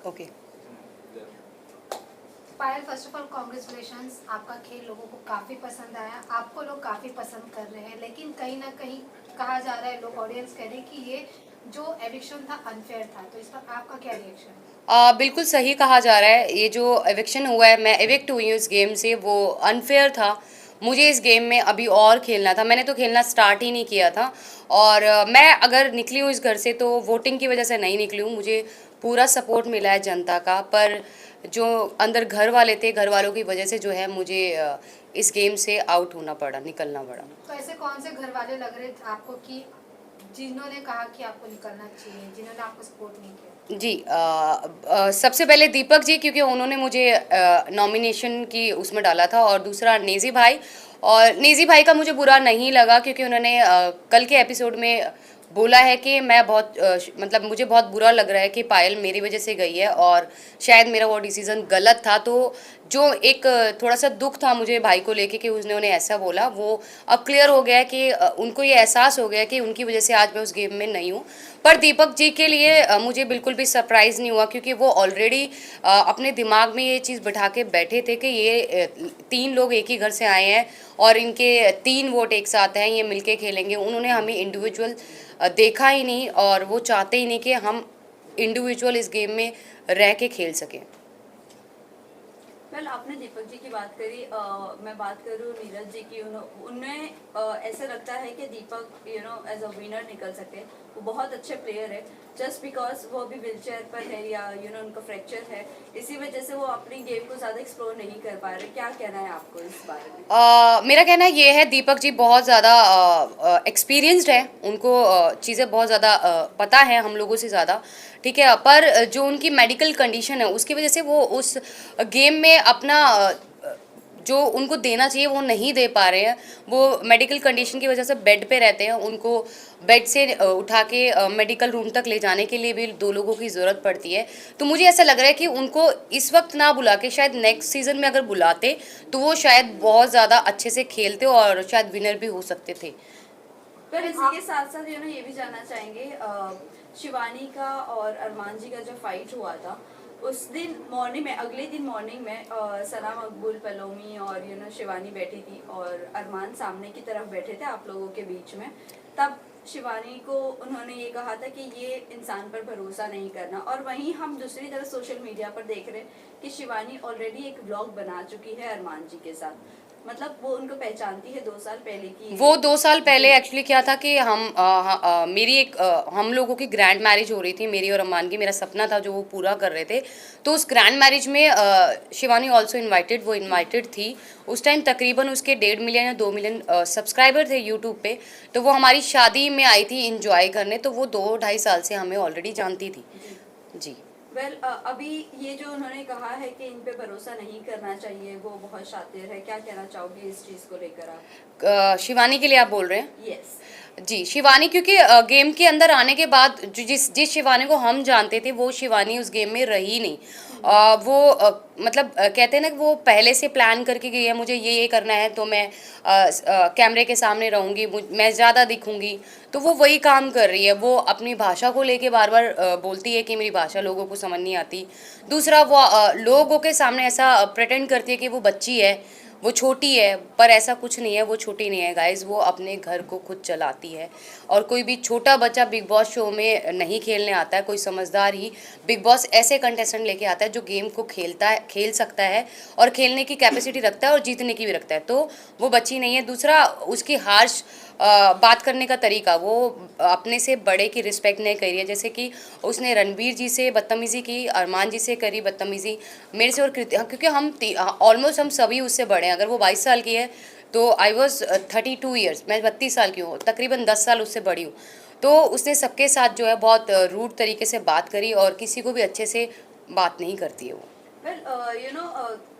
Okay. Payal, first of all congratulations, आपका खेल लोगों को काफ़ी पसंद आया, आपको लोग काफ़ी पसंद कर रहे हैं, लेकिन कहीं ना कहीं कहा जा रहा है, लोग ऑडियंस कह रहे हैं कि ये जो एविक्शन था अनफेयर था, तो इस पर आपका क्या रिएक्शन है? बिल्कुल सही कहा जा रहा है। ये जो एविक्शन हुआ है, मैं एविक्ट हुई हूँ इस गेम से, वो अनफेयर था। मुझे इस गेम में अभी और खेलना था, मैंने तो खेलना स्टार्ट ही नहीं किया था। और मैं अगर निकली हूँ इस घर से तो वोटिंग की वजह से नहीं निकली हूँ। मुझे पूरा सपोर्ट मिला है जनता का, पर जो अंदर घर वाले थे, घर वालों की वजह से जो है मुझे इस गेम से आउट होना पड़ा, निकलना पड़ा। तो ऐसे कौन से घर वाले लग रहे थे आपको कि जिन्होंने कहा कि आपको निकलना चाहिए, जिन्होंने आपको सपोर्ट नहीं किया? जी, सबसे पहले दीपक जी, क्योंकि उन्होंने मुझे नॉमिनेशन की उसमें डाला था, और दूसरा नेजी भाई। और नेजी भाई का मुझे बुरा नहीं लगा, क्योंकि उन्होंने कल के एपिसोड में बोला है कि मैं बहुत मतलब मुझे बहुत बुरा लग रहा है कि पायल मेरी वजह से गई है, और शायद मेरा वो डिसीज़न गलत था। तो जो एक थोड़ा सा दुख था मुझे भाई को लेके कि उसने उन्हें ऐसा बोला, वो अब क्लियर हो गया कि उनको ये एहसास हो गया कि उनकी वजह से आज मैं उस गेम में नहीं हूँ। पर दीपक जी के लिए मुझे बिल्कुल भी सरप्राइज़ नहीं हुआ, क्योंकि वो ऑलरेडी अपने दिमाग में ये चीज़ बिठा के बैठे थे कि ये 3 लोग एक ही घर से आए हैं और इनके 3 वोट एक साथ हैं, ये मिलके खेलेंगे। उन्होंने हमें इंडिविजुअल देखा ही नहीं, और वो चाहते ही नहीं कि हम इंडिविजुअल इस गेम में रह के खेल सकें। वेल आपने दीपक जी की बात करी, मैं बात करूँ नीरज जी की। उन्हें ऐसा लगता है कि दीपक एज अ विनर निकल सके। वो बहुत अच्छे प्लेयर है, जस्ट बिकॉज वो अभी व्हीलचेयर पर है या उनका फ्रैक्चर है, इसी वजह से वो अपनी गेम को ज़्यादा एक्सप्लोर नहीं कर पा रहे। क्या कहना है आपको इस बारे में? मेरा कहना ये है, दीपक जी बहुत ज़्यादा एक्सपीरियंस्ड है, उनको चीज़ें बहुत ज़्यादा पता है हम लोगों से ज़्यादा, ठीक है। पर जो उनकी मेडिकल कंडीशन है उसकी वजह से वो उस गेम में अपना जो उनको देना चाहिए वो नहीं दे पा रहे हैं। वो मेडिकल कंडीशन की वजह से बेड पे रहते हैं, उनको बेड से उठा के मेडिकल रूम तक ले जाने के लिए भी 2 लोगों की ज़रूरत पड़ती है। तो मुझे ऐसा लग रहा है कि उनको इस वक्त ना बुला के शायद नेक्स्ट सीज़न में अगर बुलाते तो वो शायद बहुत ज़्यादा अच्छे से खेलते और शायद विनर भी हो सकते थे। पर इसी के साथ साथ ये भी जानना चाहेंगे, शिवानी का और अरमान जी का जो फाइट हुआ था उस दिन मॉर्निंग में, अगले दिन मॉर्निंग में सना मकबूल, पलोमी और शिवानी बैठी थी और अरमान सामने की तरफ बैठे थे आप लोगों के बीच में। तब शिवानी को उन्होंने ये कहा था कि ये इंसान पर भरोसा नहीं करना, और वहीं हम दूसरी तरफ सोशल मीडिया पर देख रहे कि शिवानी ऑलरेडी एक व्लॉग बना चुकी है अरमान जी के साथ। मतलब वो उनको पहचानती है 2 साल पहले की। वो 2 साल पहले एक्चुअली क्या था कि मेरी एक हम लोगों की ग्रैंड मैरिज हो रही थी, मेरी और अम्मान की। मेरा सपना था जो वो पूरा कर रहे थे। तो उस ग्रैंड मैरिज में शिवानी ऑल्सो इनवाइटेड, वो इनवाइटेड थी। उस टाइम तकरीबन उसके 1.5 मिलियन या 2 मिलियन सब्सक्राइबर थे यूट्यूब पे। तो वो हमारी शादी में आई थी इंजॉय करने, तो वो 2 ढाई साल से हमें ऑलरेडी जानती थी। जी। वेल अभी ये जो उन्होंने कहा है कि इन पे भरोसा नहीं करना चाहिए, वो बहुत शातिर है। क्या कहना चाहोगे इस चीज़ को लेकर आप? शिवानी के लिए आप बोल रहे हैं? यस। जी, शिवानी, क्योंकि गेम के अंदर आने के बाद जिस जिस शिवानी को हम जानते थे वो शिवानी उस गेम में रही नहीं। वो मतलब कहते हैं ना कि वो पहले से प्लान करके गई है, मुझे ये करना है तो मैं कैमरे के सामने रहूँगी, मैं ज़्यादा दिखूँगी। तो वो वही काम कर रही है। वो अपनी भाषा को लेके बार बार बोलती है कि मेरी भाषा लोगों को समझ नहीं आती। दूसरा, वो लोगों के सामने ऐसा प्रेटेंड करती है कि वो बच्ची है, वो छोटी है, पर ऐसा कुछ नहीं है, वो छोटी नहीं है गाइज। वो अपने घर को खुद चलाती है, और कोई भी छोटा बच्चा बिग बॉस शो में नहीं खेलने आता है। कोई समझदार ही बिग बॉस ऐसे कंटेस्टेंट लेके आता है जो गेम को खेलता है, खेल सकता है, और खेलने की कैपेसिटी रखता है और जीतने की भी रखता है। तो वो बच्ची नहीं है। दूसरा, उसकी हार्श बात करने का तरीका, वो अपने से बड़े की रिस्पेक्ट नहीं करी है। जैसे कि उसने रणबीर जी से बदतमीज़ी की, अरमान जी से करी बदतमीज़ी, मेरे से और क्योंकि हम ऑलमोस्ट हम सभी उससे बड़े हैं। अगर वो 22 साल की है तो आई वॉज 32 ईयर्स, मैं 32 साल की हूँ, तकरीबन 10 साल उससे बड़ी हूँ। तो उसने सबके साथ जो है बहुत रूड तरीके से बात करी, और किसी को भी अच्छे से बात नहीं करती है वो। वेल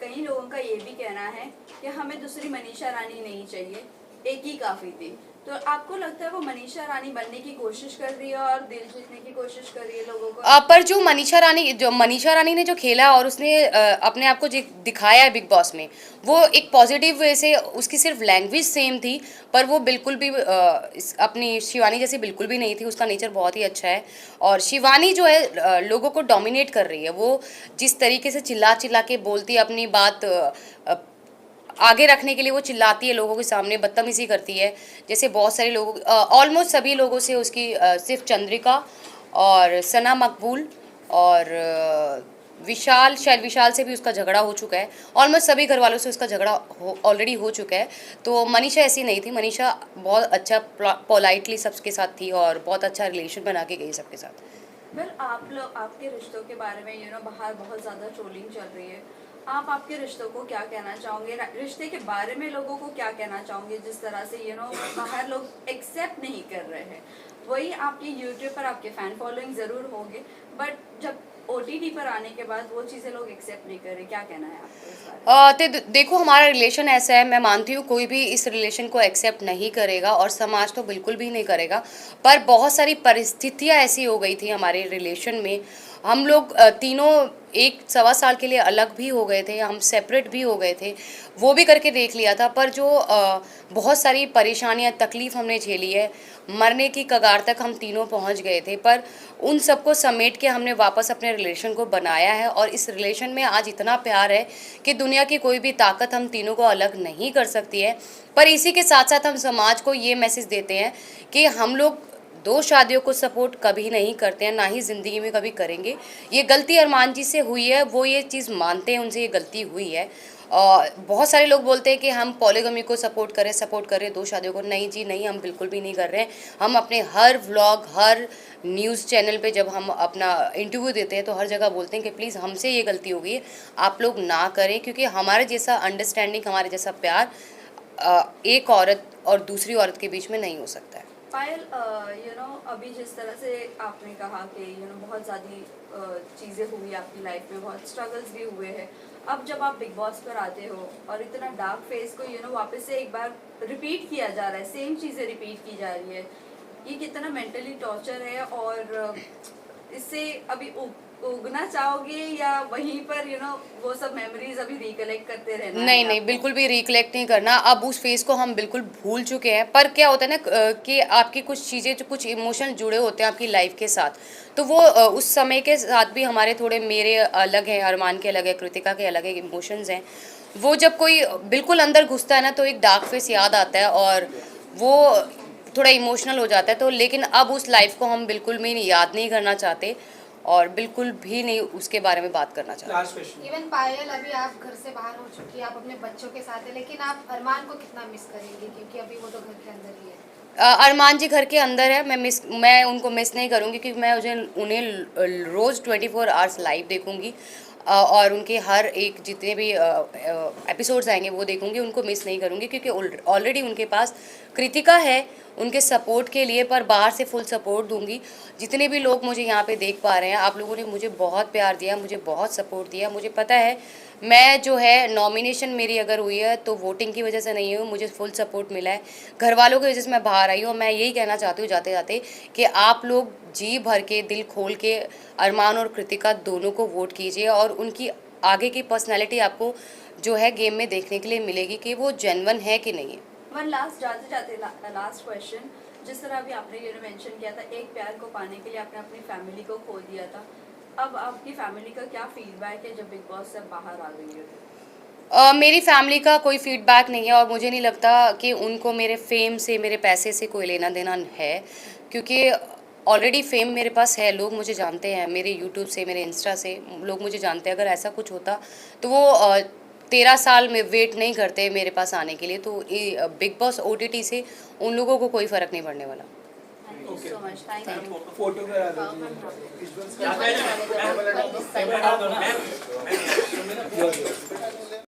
कई लोगों का ये भी कहना है कि हमें दूसरी मनीषा रानी नहीं चाहिए, एक ही काफ़ी थी। तो आपको लगता है वो मनीषा रानी बनने की कोशिश कर रही है और दिल जीतने की कोशिश कर रही है लोगों को? पर जो मनीषा रानी ने जो खेला और उसने अपने आप को जो दिखाया है बिग बॉस में, वो एक पॉजिटिव वे से, उसकी सिर्फ लैंग्वेज सेम थी, पर वो बिल्कुल भी अपनी शिवानी जैसी बिल्कुल भी नहीं थी। उसका नेचर बहुत ही अच्छा है और शिवानी जो है लोगों को डोमिनेट कर रही है। वो जिस तरीके से चिल्ला चिल्ला के बोलती है अपनी बात आगे रखने के लिए, वो चिल्लाती है लोगों के सामने, बदतमीजी करती है। जैसे बहुत सारे लोगों, ऑलमोस्ट सभी लोगों से उसकी सिर्फ चंद्रिका और सना मकबूल और विशाल, शायद विशाल से भी उसका झगड़ा हो चुका है। ऑलमोस्ट सभी घर वालों से उसका झगड़ा ऑलरेडी हो चुका है। तो मनीषा ऐसी नहीं थी। मनीषा बहुत अच्छा पोलाइटली सबके साथ थी और बहुत अच्छा रिलेशन बना के गई सबके साथ। वेल, आप लोग आपके रिश्तों के बारे में बाहर बहुत ज़्यादा ट्रोलिंग चल रही है। आप आपके रिश्तों को क्या कहना चाहोगे, रिश्ते के बारे में लोगों को क्या कहना चाहोगे जिस तरह से बाहर लोग एक्सेप्ट नहीं कर रहे हैं? वही आपके यूट्यूब पर आपके फैन फॉलोइंग ज़रूर होंगे, बट जब OTT पर आने के बाद वो चीज़ें लोग एक्सेप्ट नहीं कर रहे। क्या कहना है आपको इस बारे में? देखो, हमारा रिलेशन ऐसा है, मैं मानती हूँ कोई भी इस रिलेशन को एक्सेप्ट नहीं करेगा और समाज तो बिल्कुल भी नहीं करेगा। पर बहुत सारी परिस्थितियाँ ऐसी हो गई थी हमारे रिलेशन में। हम लोग तीनों 1 सवा साल के लिए अलग भी हो गए थे, हम सेपरेट भी हो गए थे, वो भी करके देख लिया था। पर जो बहुत सारी परेशानियाँ, तकलीफ़ हमने झेली है, मरने की कगार तक हम तीनों पहुंच गए थे। पर उन सबको समेट के हमने वापस अपने रिलेशन को बनाया है और इस रिलेशन में आज इतना प्यार है कि दुनिया की कोई भी ताकत हम तीनों को अलग नहीं कर सकती है। पर इसी के साथ साथ हम समाज को ये मैसेज देते हैं कि हम लोग 2 शादियों को सपोर्ट कभी नहीं करते हैं, ना ही ज़िंदगी में कभी करेंगे। ये गलती अरमान जी से हुई है, वो ये चीज़ मानते हैं, उनसे ये गलती हुई है। बहुत सारे लोग बोलते हैं कि हम पॉलीगमी को सपोर्ट करें 2 शादियों को। नहीं जी नहीं, हम बिल्कुल भी नहीं कर रहे हैं। हम अपने हर व्लॉग, हर न्यूज़ चैनल पे जब हम अपना इंटरव्यू देते हैं तो हर जगह बोलते हैं कि प्लीज़ हमसे ये गलती हो गई है, आप लोग ना करें, क्योंकि हमारे जैसा अंडरस्टैंडिंग, हमारे जैसा प्यार एक औरत और दूसरी औरत के बीच में नहीं हो सकता है। पायल, अभी जिस तरह से आपने कहा कि बहुत ज़्यादा चीज़ें हुई आपकी लाइफ में, बहुत स्ट्रगल्स भी हुए हैं। अब जब आप बिग बॉस पर आते हो और इतना डार्क फेस को वापस से एक बार रिपीट किया जा रहा है, सेम चीज़ें रिपीट की जा रही है, ये कितना मेंटली टॉर्चर है? और इससे अभी उगना चाहोगे या वहीं पर वो सब मेमोरीज अभी रिकलेक्ट करते रहना है नहीं नहीं, आपको? बिल्कुल भी रिकलेक्ट नहीं करना। अब उस फेज़ को हम बिल्कुल भूल चुके हैं। पर क्या होता है ना कि आपकी कुछ चीज़ें, जो कुछ इमोशन जुड़े होते हैं आपकी लाइफ के साथ, तो वो उस समय के साथ भी हमारे थोड़े, मेरे अलग हैं, अरमान के अलग है, कृतिका के अलग है इमोशंस हैं। वो जब कोई बिल्कुल अंदर घुसता है ना तो एक डार्क फेस याद आता है और वो थोड़ा इमोशनल हो जाता है। तो लेकिन अब उस लाइफ को हम बिल्कुल भी याद नहीं करना चाहते और बिल्कुल भी नहीं उसके बारे में बात करना चाहते। Last question. इवन पायल, अभी आप घर से बाहर हो चुकी है, आप अपने बच्चों के साथ है, लेकिन आप अरमान को कितना मिस करेंगे, क्योंकि अभी वो तो घर के अंदर ही है? अरमान जी घर के अंदर है। मैं उनको मिस नहीं करूँगी, क्योंकि मैं उन्हें रोज़ 24 आवर्स लाइव देखूँगी और उनके हर एक जितने भी एपिसोड्स आएंगे वो देखूँगी। उनको मिस नहीं करूँगी क्योंकि ऑलरेडी उनके पास कृतिका है उनके सपोर्ट के लिए। पर बाहर से फुल सपोर्ट दूंगी। जितने भी लोग मुझे यहाँ पे देख पा रहे हैं, आप लोगों ने मुझे बहुत प्यार दिया, मुझे बहुत सपोर्ट दिया। मुझे पता है मैं जो है, नॉमिनेशन मेरी अगर हुई है तो वोटिंग की वजह से नहीं हुई, मुझे फुल सपोर्ट मिला है घर वालों की वजह से मैं बाहर आई हूँ। मैं यही कहना चाहती हूँ जाते जाते कि आप लोग जी भर के, दिल खोल के अरमान और कृतिका दोनों को वोट कीजिए और उनकी आगे की पर्सनैलिटी आपको जो है गेम में देखने के लिए मिलेगी कि वो जेन्युइन है कि नहीं है। वन लास्ट, जाते जाते लास्ट क्वेश्चन, जिस तरह अभी आपने मेंशन किया था, एक प्यार को पाने के लिए आपने अपनी फैमिली को खो दिया था। अब आपकी फैमिली का क्या फीडबैक है जब बिग बॉस से बाहर आ गई हो? मेरी फैमिली का कोई फीडबैक नहीं है और मुझे नहीं लगता कि उनको मेरे फेम से, मेरे पैसे से कोई लेना देना है, क्योंकि ऑलरेडी फेम मेरे पास है। लोग मुझे जानते हैं, मेरे यूट्यूब से, मेरे इंस्टा से लोग मुझे जानते हैं। अगर ऐसा कुछ होता तो वो 13 साल में वेट नहीं करते मेरे पास आने के लिए। तो बिग बॉस OTT से उन लोगों को कोई फ़र्क नहीं पड़ने वाला। Thank you so much, thank you. Photo करा दो।